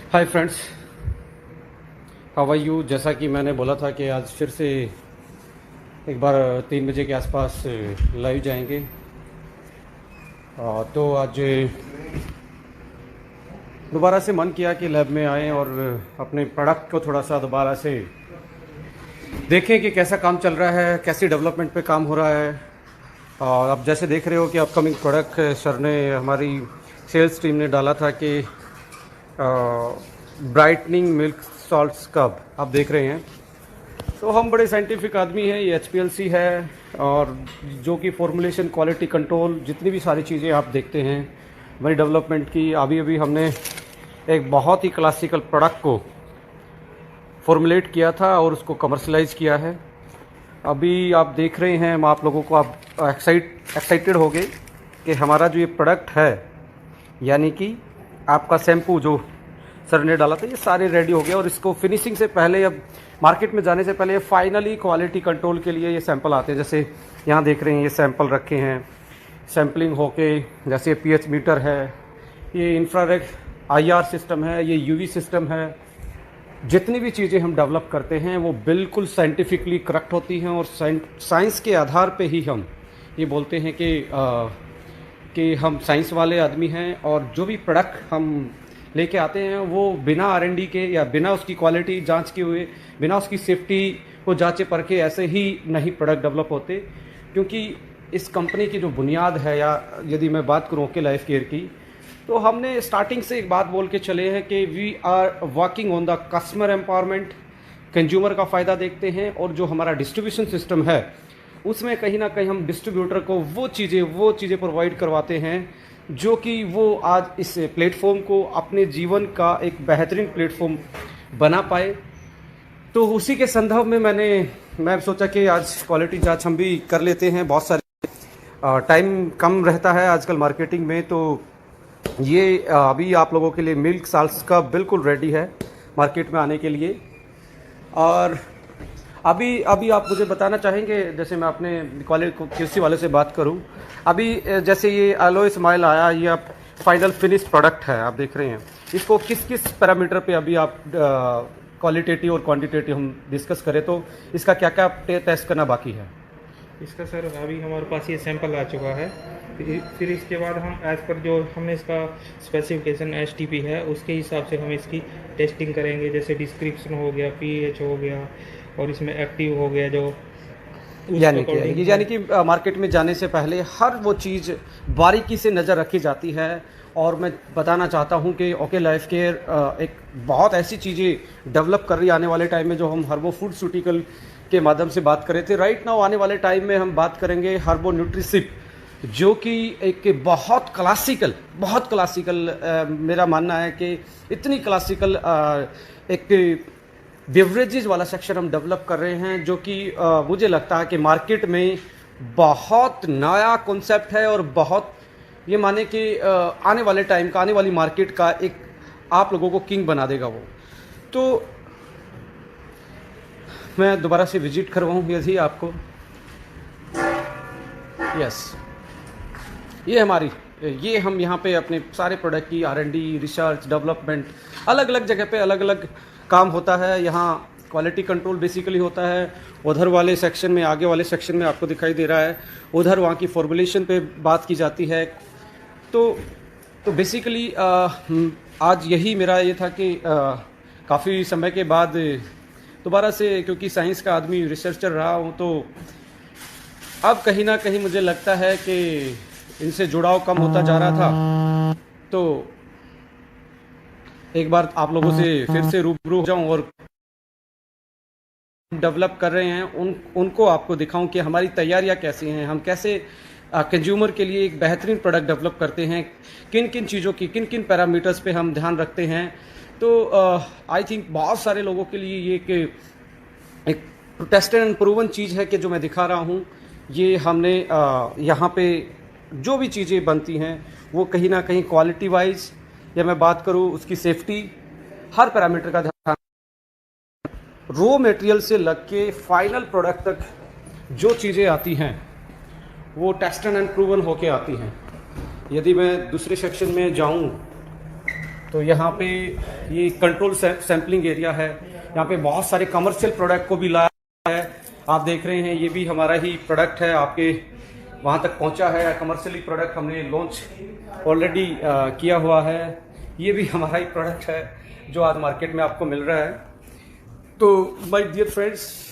Hi friends, how are you. जैसा कि मैंने बोला था कि आज फिर से एक बार 3 बजे के आसपास लाइव जाएंगे। तो आज दोबारा से मन किया कि लैब में आएँ और अपने प्रोडक्ट को थोड़ा सा दोबारा से देखें कि कैसा काम चल रहा है, कैसी डेवलपमेंट पे काम हो रहा है। और अब जैसे देख रहे हो कि अपकमिंग प्रोडक्ट सर ने, हमारी सेल्स टीम ने डाला था कि ब्राइटनिंग मिल्क सॉल्ट स्क्रब आप देख रहे हैं। तो हम बड़े साइंटिफिक आदमी हैं, ये HPLC है और जो कि फॉर्मुलेशन, क्वालिटी कंट्रोल, जितनी भी सारी चीज़ें आप देखते हैं हमारी डेवलपमेंट की। अभी हमने एक बहुत ही क्लासिकल प्रोडक्ट को फॉर्मुलेट किया था और उसको कमर्शलाइज किया है। अभी आप देख रहे हैं, हम आप लोगों को आप एक्साइटेड हो गए कि हमारा जो ये प्रोडक्ट है, यानी कि आपका शैम्पू जो सर ने डाला था, ये सारे रेडी हो गए। और इसको फिनिशिंग से पहले, अब मार्केट में जाने से पहले फाइनली क्वालिटी कंट्रोल के लिए ये सैंपल आते हैं। जैसे यहाँ देख रहे हैं, ये सैंपल रखे हैं सैम्पलिंग होके। जैसे pH मीटर है, ये इंफ्रारेड IR सिस्टम है, ये UV सिस्टम है। जितनी भी चीज़ें हम डेवलप करते हैं वो बिल्कुल साइंटिफिकली करेक्ट होती हैं और साइंस के आधार पे ही हम ये बोलते हैं कि हम साइंस वाले आदमी हैं। और जो भी प्रोडक्ट हम लेके आते हैं वो बिना R&D के या बिना उसकी क्वालिटी जांच के हुए, बिना उसकी सेफ्टी को जांचे परखे ऐसे ही नहीं प्रोडक्ट डेवलप होते। क्योंकि इस कंपनी की जो बुनियाद है, या यदि मैं बात करूँ ओके लाइफ केयर की, तो हमने स्टार्टिंग से एक बात बोल के चले हैं कि we are working on the customer empowerment. Consumer का फ़ायदा देखते हैं और जो हमारा डिस्ट्रीब्यूशन सिस्टम है उसमें कहीं ना कहीं हम डिस्ट्रीब्यूटर को वो चीज़ें प्रोवाइड करवाते हैं जो कि वो आज इस प्लेटफॉर्म को अपने जीवन का एक बेहतरीन प्लेटफॉर्म बना पाए। तो उसी के संदर्भ में मैं सोचा कि आज क्वालिटी जांच हम भी कर लेते हैं। बहुत सारे टाइम कम रहता है आजकल मार्केटिंग में, तो ये अभी आप लोगों के लिए मिल्क सॉल्ट्स का बिल्कुल रेडी है मार्केट में आने के लिए। और अभी आप मुझे बताना चाहेंगे, जैसे मैं अपने कृषि वाले से बात करूं, अभी जैसे ये एलोए स्माइल आया, ये आप फाइनल फिनिश प्रोडक्ट है, आप देख रहे हैं। इसको किस किस पैरामीटर पे अभी आप क्वालिटेटिव और क्वांटिटेटिव हम डिस्कस करें तो इसका क्या क्या टेस्ट करना बाकी है? इसका सर अभी हमारे पास ये सैंपल आ चुका है। फिर इसके बाद हम एज़ पर जो हमने इसका स्पेसिफिकेशन STP है उसके हिसाब से हम इसकी टेस्टिंग करेंगे। जैसे डिस्क्रिप्शन हो गया, pH हो गया और इसमें एक्टिव हो गया, जो यानी कि मार्केट में जाने से पहले हर वो चीज़ बारीकी से नज़र रखी जाती है। और मैं बताना चाहता हूं कि ओके लाइफ केयर एक बहुत ऐसी चीज़ें डेवलप कर रही है आने वाले टाइम में। जो हम हर्बो फूडस्यूटिकल के माध्यम से बात कर रहे थे, राइट नाउ आने वाले टाइम में हम बात करेंगे हर्बो न्यूट्रिसिप, जो कि एक बहुत क्लासिकल मेरा मानना है कि इतनी क्लासिकल एक बेवरेजेज वाला सेक्शन हम डेवलप कर रहे हैं, जो कि मुझे लगता है कि मार्केट में बहुत नया कॉन्सेप्ट है और बहुत ये माने कि आने वाले टाइम का, आने वाली मार्केट का एक आप लोगों को किंग बना देगा वो। तो मैं दोबारा से विजिट करवाऊँ यदि आपको। यस, ये हम यहाँ पे अपने सारे प्रोडक्ट की R&D, रिसर्च, डेवलपमेंट, अलग अलग जगह पे अलग अलग काम होता है। यहाँ क्वालिटी कंट्रोल बेसिकली होता है। उधर वाले सेक्शन में, आगे वाले सेक्शन में आपको दिखाई दे रहा है, उधर वहाँ की फॉर्मुलेशन पे बात की जाती है। तो बेसिकली आज यही मेरा ये था कि काफ़ी समय के बाद दोबारा से, क्योंकि साइंस का आदमी, रिसर्चर रहा हूँ, तो अब कहीं ना कहीं मुझे लगता है कि इनसे जुड़ाव कम होता जा रहा था। तो एक बार आप लोगों से फिर से रूबरू हो जाऊं और डेवलप कर रहे हैं उनको आपको दिखाऊं कि हमारी तैयारियां कैसी हैं, हम कैसे कंज्यूमर के लिए एक बेहतरीन प्रोडक्ट डेवलप करते हैं, किन किन चीज़ों की, किन किन पैरामीटर्स पे हम ध्यान रखते हैं। तो आई थिंक बहुत सारे लोगों के लिए ये एक टेस्टेड एंड प्रूवन चीज़ है कि जो मैं दिखा रहा हूँ, ये हमने यहाँ पे जो भी चीज़ें बनती हैं वो कहीं ना कहीं क्वालिटी वाइज, या मैं बात करूँ उसकी सेफ्टी, हर पैरामीटर का ध्यान, रॉ मटेरियल से लग के फाइनल प्रोडक्ट तक जो चीज़ें आती हैं वो टेस्टेड एंड प्रूवन होके आती हैं। यदि मैं दूसरे सेक्शन में जाऊं तो यहाँ पे ये कंट्रोल सैम्पलिंग एरिया है। यहाँ पे बहुत सारे कमर्शियल प्रोडक्ट को भी लाया है। आप देख रहे हैं ये भी हमारा ही प्रोडक्ट है, आपके वहाँ तक पहुँचा है। कमर्शियली प्रोडक्ट हमने लॉन्च ऑलरेडी किया हुआ है। ये भी हमारा ही प्रोडक्ट है जो आज मार्केट में आपको मिल रहा है। तो माय डियर फ्रेंड्स,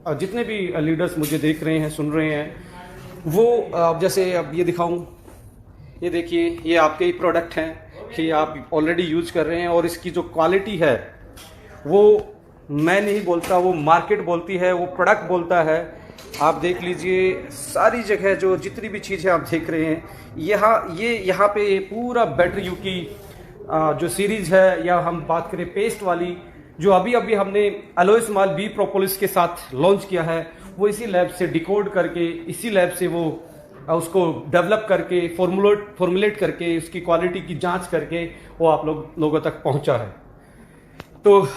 जितने भी लीडर्स मुझे देख रहे हैं, सुन रहे हैं, वो जैसे अब ये दिखाऊं, ये देखिए, ये आपके ही प्रोडक्ट हैं कि आप ऑलरेडी यूज कर रहे हैं और इसकी जो क्वालिटी है वो मैं नहीं बोलता, वो मार्केट बोलती है, वो प्रोडक्ट बोलता है। आप देख लीजिए सारी जगह जो जितनी भी चीज़ें आप देख रहे हैं, यहाँ पे पूरा बेटर यू की जो सीरीज है, या हम बात करें पेस्ट वाली जो अभी हमने एलोइस माल बी प्रोपोलिस के साथ लॉन्च किया है, वो इसी लैब से डिकोड करके, इसी लैब से वो उसको डेवलप करके, फॉर्मुलेट करके, उसकी क्वालिटी की जांच करके वो आप लोगों तक पहुंचा है। तो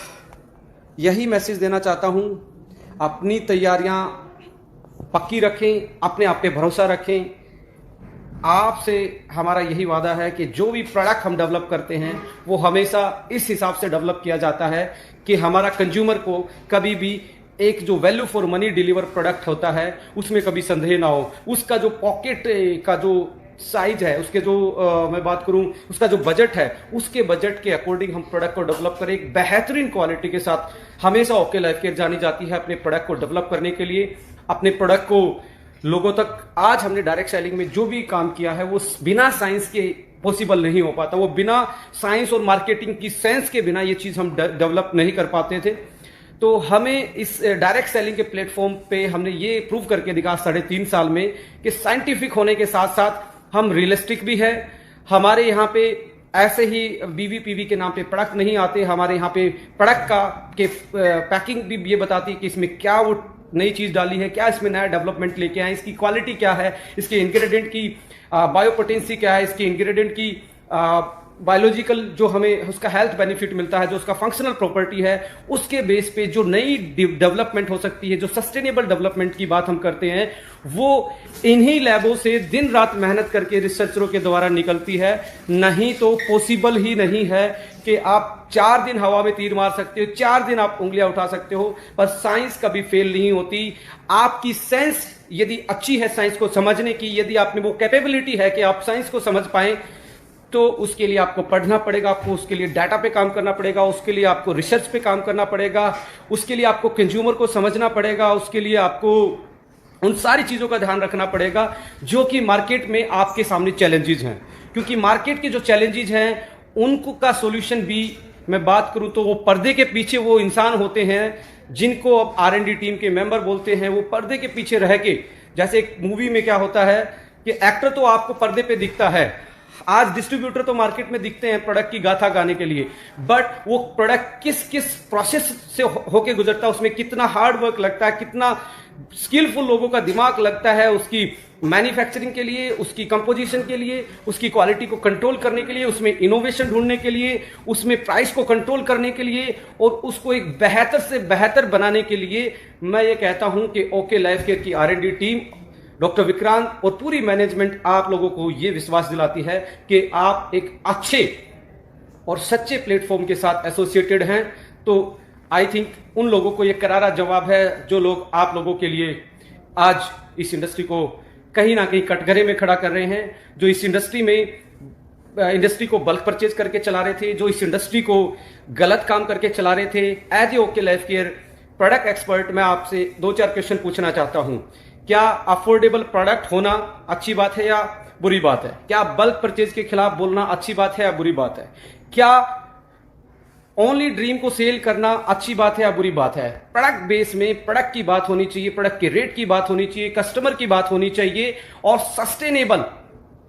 यही मैसेज देना चाहता हूं, अपनी तैयारियां पक्की रखें, अपने आप पे भरोसा रखें। आपसे हमारा यही वादा है कि जो भी प्रोडक्ट हम डेवलप करते हैं वो हमेशा इस हिसाब से डेवलप किया जाता है कि हमारा कंज्यूमर को कभी भी एक जो value for money deliver product होता है उसमें कभी संदेह ना हो। उसका जो पॉकेट का जो साइज है, उसके जो मैं बात करूं, उसका जो बजट है, उसके बजट के अकॉर्डिंग हम प्रोडक्ट को डेवलप करें एक बेहतरीन क्वालिटी के साथ। हमेशा ओके लाइफ केयर जानी जाती है अपने प्रोडक्ट को डेवलप करने के लिए, अपने प्रोडक्ट को लोगों तक। आज हमने डायरेक्ट सेलिंग में जो भी काम किया है वो बिना साइंस के पॉसिबल नहीं हो पाता, वो बिना साइंस और मार्केटिंग की सेंस के बिना ये चीज हम डेवलप नहीं कर पाते थे। तो हमें इस डायरेक्ट सेलिंग के प्लेटफॉर्म पे हमने ये प्रूव करके दिखा 3.5 साल में कि साइंटिफिक होने के साथ साथ हम रियलिस्टिक भी है। हमारे यहाँ पे ऐसे ही बीवीपीवी के नाम पे प्रोडक्ट नहीं आते। हमारे यहाँ पे प्रोडक्ट के पैकिंग भी ये बताती है कि इसमें क्या वो नई चीज डाली है, क्या इसमें नया डेवलपमेंट लेके आए, इसकी क्वालिटी क्या है, इसके इंग्रेडिएंट की बायोपोटेंसी क्या है, इसके इंग्रेडिएंट की बायोलॉजिकल जो हमें उसका हेल्थ बेनिफिट मिलता है, जो उसका फंक्शनल प्रॉपर्टी है, उसके बेस पे जो नई डेवलपमेंट हो सकती है, जो सस्टेनेबल डेवलपमेंट की बात हम करते हैं, वो इन्हीं लैबों से दिन रात मेहनत करके रिसर्चरों के द्वारा निकलती है। नहीं तो पॉसिबल ही नहीं है कि आप 4 दिन हवा में तीर मार सकते हो, 4 दिन आप उंगलियां उठा सकते हो, पर साइंस कभी फेल नहीं होती। आपकी सेंस यदि अच्छी है साइंस को समझने की, यदि आप में वो कैपेबिलिटी है कि आप साइंस को समझ पाएं, तो उसके लिए आपको पढ़ना पड़ेगा, आपको उसके लिए डाटा पे काम करना पड़ेगा, उसके लिए आपको रिसर्च पे काम करना पड़ेगा, उसके लिए आपको कंज्यूमर को समझना पड़ेगा, उसके लिए आपको उन सारी चीजों का ध्यान रखना पड़ेगा जो कि मार्केट में आपके सामने चैलेंजेस हैं। क्योंकि मार्केट के जो चैलेंजेस हैं उनको का सॉल्यूशन भी मैं बात करूं तो वो पर्दे के पीछे वो इंसान होते हैं जिनको अब R&D टीम के मेंबर बोलते हैं। वो पर्दे के पीछे रह के, जैसे एक मूवी में क्या होता है कि एक्टर तो आपको पर्दे पे दिखता है, आज डिस्ट्रीब्यूटर तो मार्केट में दिखते हैं प्रोडक्ट की गाथा गाने के लिए, बट वो प्रोडक्ट किस किस प्रोसेस से होके गुजरता है, उसमें कितना हार्ड वर्क लगता है, कितना स्किलफुल लोगों का दिमाग लगता है उसकी मैन्युफैक्चरिंग के लिए, उसकी कंपोजिशन के लिए, उसकी क्वालिटी को कंट्रोल करने के लिए, उसमें इनोवेशन ढूंढने के लिए, उसमें प्राइस को कंट्रोल करने के लिए और उसको एक बेहतर से बेहतर बनाने के लिए। मैं ये कहता हूं कि ओके लाइफ केयर की R&D टीम, डॉक्टर विक्रांत और पूरी मैनेजमेंट आप लोगों को यह विश्वास दिलाती है कि आप एक अच्छे और सच्चे प्लेटफॉर्म के साथ एसोसिएटेड हैं। तो आई थिंक उन लोगों को यह करारा जवाब है जो लोग आप लोगों के लिए आज इस इंडस्ट्री को कहीं ना कहीं कटघरे में खड़ा कर रहे हैं, जो इस इंडस्ट्री को बल्क परचेज करके चला रहे थे, जो इस इंडस्ट्री को गलत काम करके चला रहे थे। As a okay life care product expert मैं आपसे 2-4 क्वेश्चन पूछना चाहता हूं। क्या अफोर्डेबल प्रोडक्ट होना अच्छी बात है या बुरी बात है? क्या बल्क परचेज के खिलाफ बोलना अच्छी बात है या बुरी बात है? क्या ओनली ड्रीम को सेल करना अच्छी बात है या बुरी बात है? प्रोडक्ट बेस में प्रोडक्ट की बात होनी चाहिए, प्रोडक्ट के रेट की बात होनी चाहिए, कस्टमर की बात होनी चाहिए और सस्टेनेबल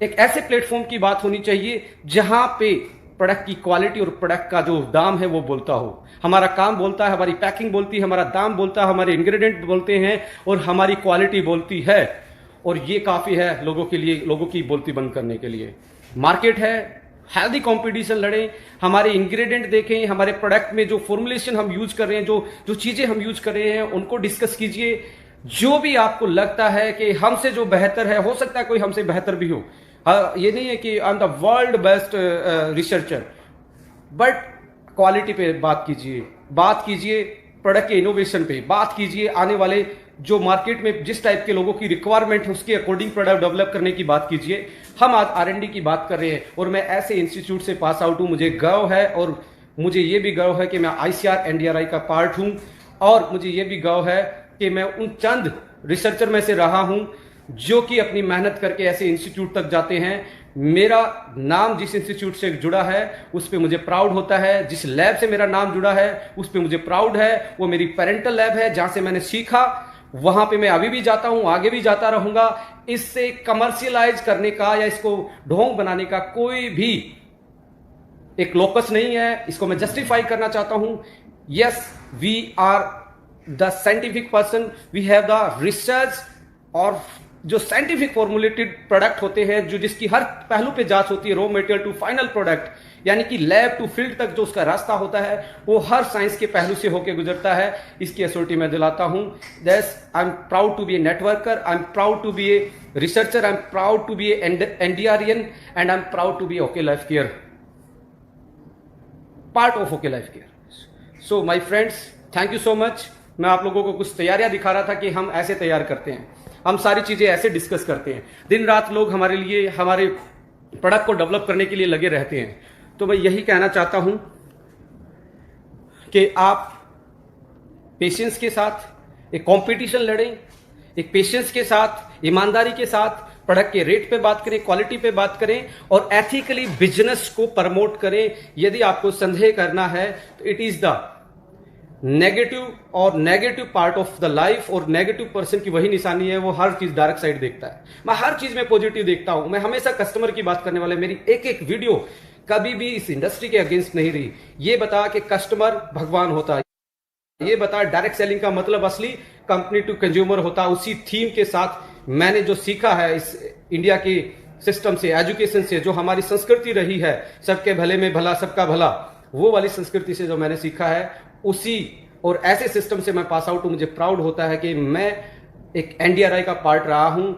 एक ऐसे प्लेटफॉर्म की बात होनी चाहिए जहां पे प्रोडक्ट की क्वालिटी और प्रोडक्ट का जो दाम है वो बोलता हो। हमारा काम बोलता है, हमारी पैकिंग बोलती है, हमारा दाम बोलता है, हमारे इंग्रेडिएंट बोलते हैं और हमारी क्वालिटी बोलती है। और ये काफी है लोगों के लिए, लोगों की बोलती बंद करने के लिए। मार्केट है, हेल्दी कंपटीशन लड़ें, हमारे इंग्रेडिएंट देखें, हमारे प्रोडक्ट में जो फॉर्मुलेशन हम यूज कर रहे हैं, जो चीजें हम यूज कर रहे हैं उनको डिस्कस कीजिए। जो भी आपको लगता है कि हमसे जो बेहतर है, हो सकता है कोई हमसे बेहतर भी हो। ये नहीं है कि I am the world best researcher, but quality पे बात कीजिए प्रोडक्ट के इनोवेशन पे बात कीजिए, आने वाले जो मार्केट में जिस टाइप के लोगों की रिक्वायरमेंट है उसके अकॉर्डिंग प्रोडक्ट डेवलप करने की बात कीजिए। हम आज R&D की बात कर रहे हैं और मैं ऐसे इंस्टीट्यूट से पास आउट हूं, मुझे गर्व है और मुझे ये भी गर्व है कि मैं ICAR NDRI का पार्ट हूं और मुझे ये भी गर्व है कि मैं उन चंद रिसर्चर में से रहा हूं जो कि अपनी मेहनत करके ऐसे इंस्टीट्यूट तक जाते हैं। मेरा नाम जिस इंस्टीट्यूट से जुड़ा है उस पे मुझे प्राउड होता है, जिस लैब से मेरा नाम जुड़ा है उस पे मुझे प्राउड है। वो मेरी पेरेंटल लैब है जहां से मैंने सीखा, वहां पे मैं अभी भी जाता हूं, आगे भी जाता रहूंगा। इससे कमर्शियलाइज करने का या इसको ढोंग बनाने का कोई भी एक लोकस नहीं है। इसको मैं जस्टिफाई करना चाहता हूं। Yes, we are the scientific person, we have the research, और जो साइंटिफिक फॉर्मुलेटेड प्रोडक्ट होते हैं जो जिसकी हर पहलू पे जांच होती है, raw material to final product, यानी कि लैब टू फील्ड तक जो उसका रास्ता होता है वो हर साइंस के पहलू से होकर गुजरता है। इसकी एश्योरिटी मैं दिलाता हूं। That's I am proud to be a networker, I am proud to be a researcher, I am proud to be a NDRian, and I am proud to be okay life care, part of okay life care. So my friends, thank you so much. मैं आप लोगों को कुछ तैयारियां दिखा रहा था कि हम ऐसे तैयार करते हैं, हम सारी चीजें ऐसे डिस्कस करते हैं। दिन रात लोग हमारे लिए, हमारे प्रोडक्ट को डेवलप करने के लिए लगे रहते हैं। तो मैं यही कहना चाहता हूं कि आप पेशेंस के साथ एक कंपटीशन लड़ें, एक पेशेंस के साथ, ईमानदारी के साथ प्रोडक्ट के रेट पे बात करें, क्वालिटी पे बात करें और एथिकली बिजनेस को प्रमोट करें। यदि आपको संदेह करना है तो it is the negative part of the life, और नेगेटिव पर्सन की वही निशानी है, वो हर चीज डार्क साइड देखता है। मैं हर चीज में पॉजिटिव देखता हूं। मैं हमेशा कस्टमर की बात करने वाले, मेरी एक एक वीडियो कभी भी इस इंडस्ट्री के अगेंस्ट नहीं रही। ये बता कि कस्टमर भगवान होता है, ये बता डायरेक्ट सेलिंग का मतलब असली कंपनी टू कंज्यूमर होता है। उसी थीम के साथ मैंने जो सीखा है इस इंडिया के सिस्टम से, एजुकेशन से, जो हमारी संस्कृति रही है सबके भले में भला सबका भला, वो वाली संस्कृति से जो मैंने सीखा है, उसी और ऐसे सिस्टम से मैं पास आउट हूं। मुझे प्राउड होता है कि मैं एक NDRI का पार्ट रहा हूं।